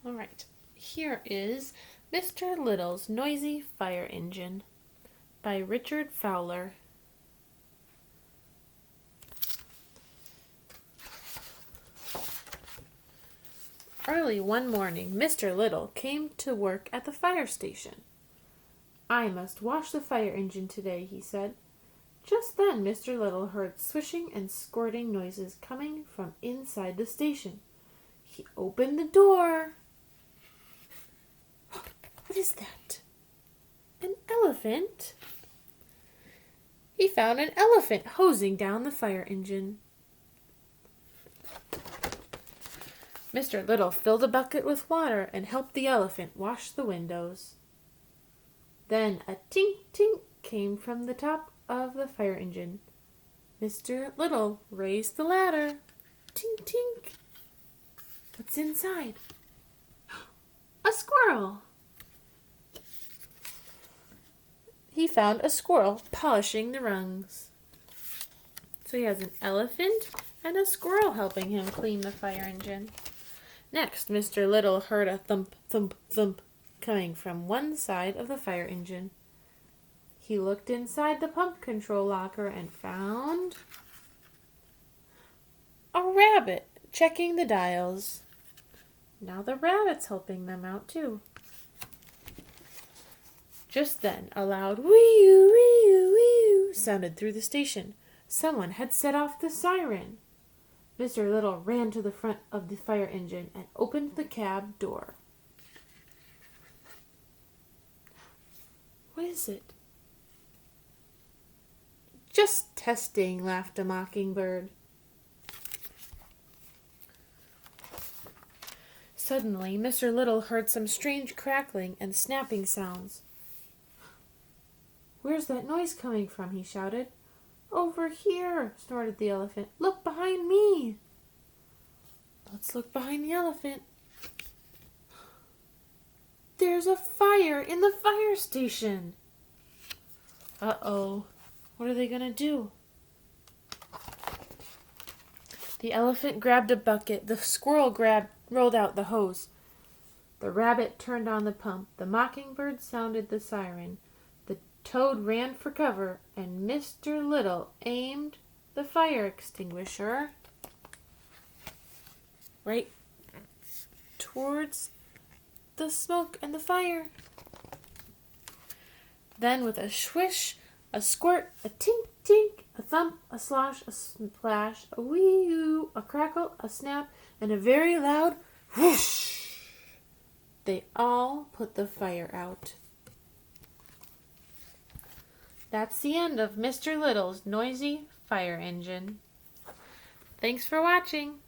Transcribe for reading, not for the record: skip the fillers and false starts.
All right, here is Mr. Little's Noisy Fire Engine by Richard Fowler. Early one morning, Mr. Little came to work at the fire station. "I must wash the fire engine today," he said. Just then Mr. Little heard swishing and squirting noises coming from inside the station. He opened the door. What is that? An elephant? He found an elephant hosing down the fire engine. Mr. Little filled a bucket with water and helped the elephant wash the windows. Then a tink tink came from the top of the fire engine. Mr. Little raised the ladder. Tink tink. What's inside? A squirrel. He found a squirrel polishing the rungs. So he has an elephant and a squirrel helping him clean the fire engine. Next, Mr. Little heard a thump, thump, thump coming from one side of the fire engine. He looked inside the pump control locker and found a rabbit checking the dials. Now the rabbit's helping them out too. Just then, a loud wee-oo, wee-oo, wee-oo sounded through the station. Someone had set off the siren. Mr. Little ran to the front of the fire engine and opened the cab door. What is it? Just testing, laughed a mockingbird. Suddenly, Mr. Little heard some strange crackling and snapping sounds. "Where's that noise coming from?" he shouted. "Over here," snorted the elephant. "Look behind me." Let's look behind the elephant. There's a fire in the fire station. Uh-oh. What are they going to do? The elephant grabbed a bucket. The squirrel rolled out the hose. The rabbit turned on the pump. The mockingbird sounded the siren. The toad ran for cover, and Mr. Little aimed the fire extinguisher right towards the smoke and the fire. Then with a swish, a squirt, a tink tink, a thump, a slosh, a splash, a wee-oo, a crackle, a snap, and a very loud whoosh, they all put the fire out. That's the end of Mr. Little's Noisy Fire Engine. Thanks for watching.